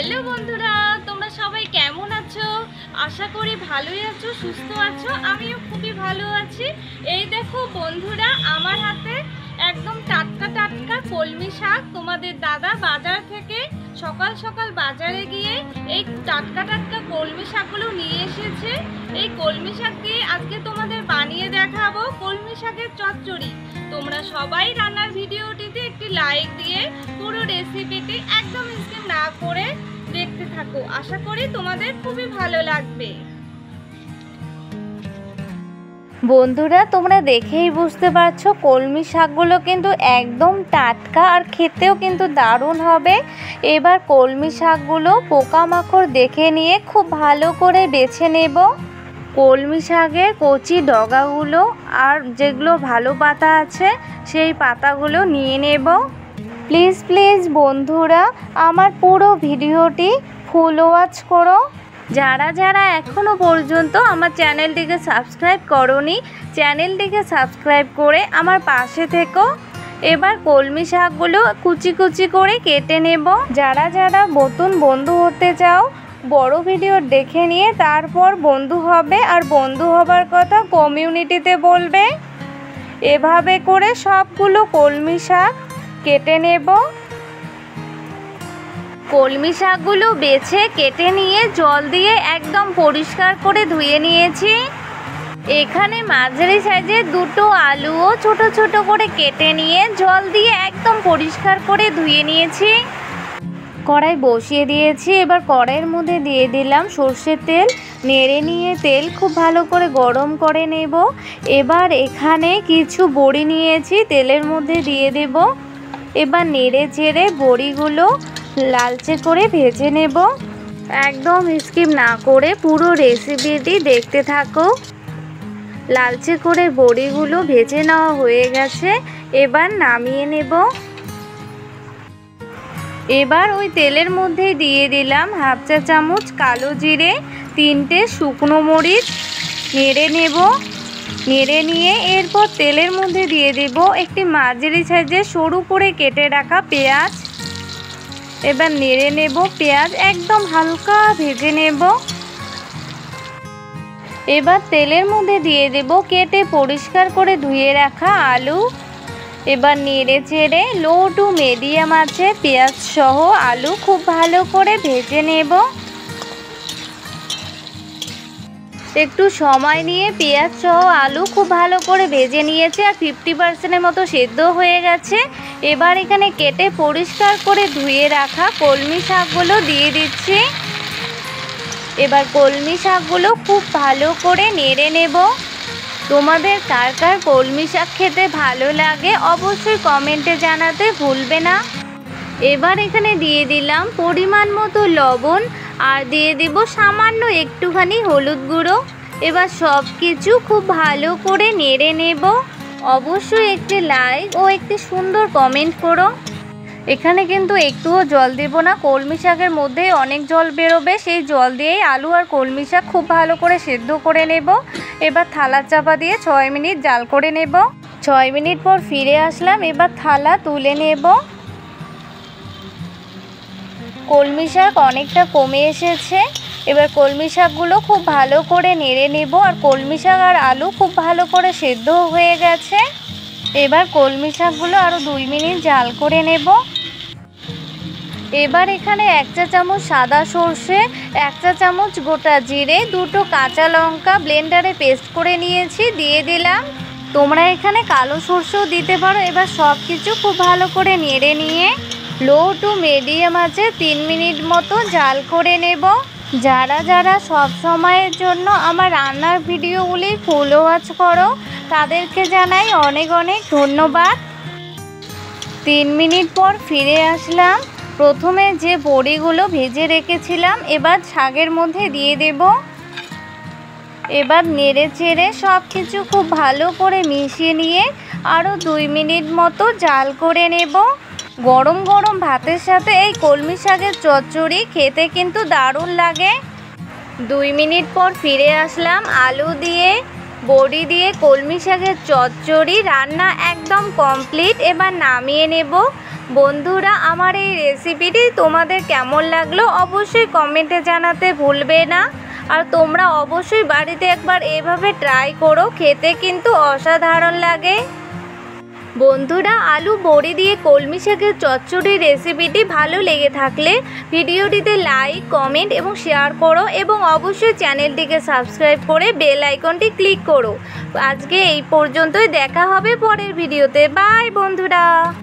Hello বন্ধুরা, তোমরা সবাই কেমন আছো? আশা করি ভালোই আছো, সুস্থ আছো। আমিও খুবই ভালো আছি। এই দেখো বন্ধুরা, আমার হাতে একদম টাটকা টাটকা কলমি শাক তোমাদের দাদা বাজার থেকে সকাল সকাল বাজারে গিয়ে এই টাটকা টাটকা কলমি শাকগুলো নিয়ে এসেছে। এই কলমি শাক দিয়ে আজকে তোমাদের বানিয়ে দেখাবো কলমি শাকের চচ্চড়ি। তোমরা সবাই রান্নার ভিডিওটিতে একটি লাইক দিয়ে পুরো রেসিপিটি একদম স্কিপ না করে দেখতে থাকো। আশা করি তোমাদের খুবই ভালো লাগবে। বন্ধুরা, তোমরা দেখেই বুঝতে পারছো কলমি শাকগুলো কিন্তু একদম টাটকা আর খেতেও কিন্তু দারুণ হবে। এবার কলমি শাকগুলো পোকামাকড় দেখে নিয়ে খুব ভালো করে বেছে নেব। কলমি শাকের কচি ডগাগুলো আর যেগুলো ভালো পাতা আছে সেই পাতাগুলো নিয়ে নেব। প্লিজ বন্ধুরা, আমার পুরো ভিডিওটি ফুল ওয়াচ করো। যারা যারা এখনও পর্যন্ত আমার চ্যানেলটিকে সাবস্ক্রাইব করোনি, চ্যানেলটিকে সাবস্ক্রাইব করে আমার পাশে থেকো। এবার কলমি শাকগুলো কুচি কুচি করে কেটে নেব। যারা যারা নতুন বন্ধু হতে চাও, বড় ভিডিও দেখে নিয়ে তারপর বন্ধু হবে, আর বন্ধু হবার কথা কমিউনিটিতে বলবে। এভাবে করে সবগুলো কলমি শাক কেটে নেব। কলমি শাকগুলো বেছে কেটে নিয়ে জল দিয়ে একদম পরিষ্কার করে ধুয়ে নিয়েছি। এখানে মাঝারি সাইজের দুটো আলুও ছোট ছোট করে কেটে নিয়ে জল দিয়ে একদম পরিষ্কার করে ধুয়ে নিয়েছি। কড়াই বসিয়ে দিয়েছি। এবার কড়াইয়ের মধ্যে দিয়ে দিলাম সর্ষের তেল। নেড়ে নিয়ে তেল খুব ভালো করে গরম করে নেব। এবার এখানে কিছু বড়ি নিয়েছি, তেলের মধ্যে দিয়ে দেব। এবার নেড়ে চেড়ে বড়িগুলো লালচে করে ভেজে নেব। একদম স্কিপ না করে পুরো রেসিপিটি দেখতে থাকো। লালচে করে বড়িগুলো ভেজে নেওয়া হয়ে গেছে। এবার নামিয়ে নেব। এবার ওই তেলের মধ্যে দিয়ে দিলাম হাফ চা চামচ কালো জিরে, 3টে শুকনো মরিচ। নেড়ে নেব। নেড়ে নিয়ে এরপর তেলের মধ্যে দিয়ে দেব একটি মাঝারি সাইজের সরু করে কেটে রাখা পেঁয়াজ। এবার নেড়ে নেব। পেঁয়াজ একদম হালকা ভেজে নেব। এবার তেলের মধ্যে দিয়ে দেব কেটে পরিষ্কার করে ধুয়ে রাখা আলু। এবার নেড়ে চেড়ে লো টু মিডিয়াম আছে পেঁয়াজ সহ আলু খুব ভালো করে ভেজে নেব। একটু সময় নিয়ে পেঁয়াজ সহ আলু খুব ভালো করে ভেজে নিয়েছে, আর 50% মতো সেদ্ধ হয়ে গেছে। এবার এখানে কেটে পরিষ্কার করে ধুয়ে রাখা কলমি শাকগুলো দিয়ে দিচ্ছি। এবার কলমি শাকগুলো খুব ভালো করে নেড়ে নেব। তোমাদের কার কার কলমি শাক খেতে ভালো লাগে অবশ্যই কমেন্টে জানাতে ভুলবে না। এবার এখানে দিয়ে দিলাম পরিমাণ মতো লবণ, আর দিয়ে দেব সামান্য একটুখানি হলুদ গুঁড়ো। এবার সব কিছু খুব ভালো করে নেড়ে নেব। অবশ্যই একটি লাইক ও একটি সুন্দর কমেন্ট করো। এখানে কিন্তু একটুও জল দেব না, কলমি শাকের মধ্যে অনেক জল বেরোবে। সেই জল দিয়েই আলু আর কলমি শাক খুব ভালো করে সেদ্ধ করে নেব। এবার থালা চাপা দিয়ে 6 মিনিট জাল করে নেব। 6 মিনিট পর ফিরে আসলাম। এবার থালা তুলে নেব। কলমি শাক অনেকটা কমে এসেছে। এবার কলমি শাকগুলো খুব ভালো করে নেড়ে নেব। আর কলমি শাক আর আলু খুব ভালো করে সেদ্ধ হয়ে গেছে। এবার কলমি শাকগুলো আরও 2 মিনিট জাল করে নেব। এবার এখানে 1 চা চামচ সাদা সর্ষে, 1 চা চামচ গোটা জিরে, 2টো কাঁচা লঙ্কা ব্লেন্ডারে পেস্ট করে নিয়েছি দিয়ে দিলাম। তোমরা এখানে কালো সর্ষেও দিতে পারো। এবার সব কিছু খুব ভালো করে নেড়ে নিয়ে লো টু মিডিয়াম আছে 3 মিনিট মতো জাল করে নেব। যারা যারা সব সময়ের জন্য আমার রান্নার ভিডিওগুলি ফুল ওয়াচ করো তাদেরকে জানাই অনেক অনেক ধন্যবাদ। 3 মিনিট পর ফিরে আসলাম। প্রথমে যে বড়িগুলো ভেজে রেখেছিলাম এবার শাকের মধ্যে দিয়ে দেব। এবার নেড়ে চেড়ে সব কিছু খুব ভালো করে মিশিয়ে নিয়ে আরও 2 মিনিট মতো জাল করে নেব। গরম গরম ভাতের সাথে এই কলমি শাকের চচ্চড়ি খেতে কিন্তু দারুণ লাগে। 2 মিনিট পর ফিরে আসলাম। আলু দিয়ে বড়ি দিয়ে কলমি শাকের চচ্চড়ি রান্না একদম কমপ্লিট। এবার নামিয়ে নেব। বন্ধুরা, আমার এই রেসিপিটি তোমাদের কেমন লাগলো অবশ্যই কমেন্টে জানাতে ভুলবে না। আর তোমরা অবশ্যই বাড়িতে একবার এভাবে ট্রাই করো, খেতে কিন্তু অসাধারণ লাগে। বন্ধুরা, আলু বড়ি দিয়ে কলমি শাকের চচ্চড়ির রেসিপিটি ভালো লেগে থাকলে ভিডিওটিতে লাইক, কমেন্ট এবং শেয়ার করো এবং অবশ্যই চ্যানেলটিকে সাবস্ক্রাইব করে বেল আইকনটি ক্লিক করো। আজকে এই পর্যন্তই, দেখা হবে পরের ভিডিওতে। বাই বন্ধুরা।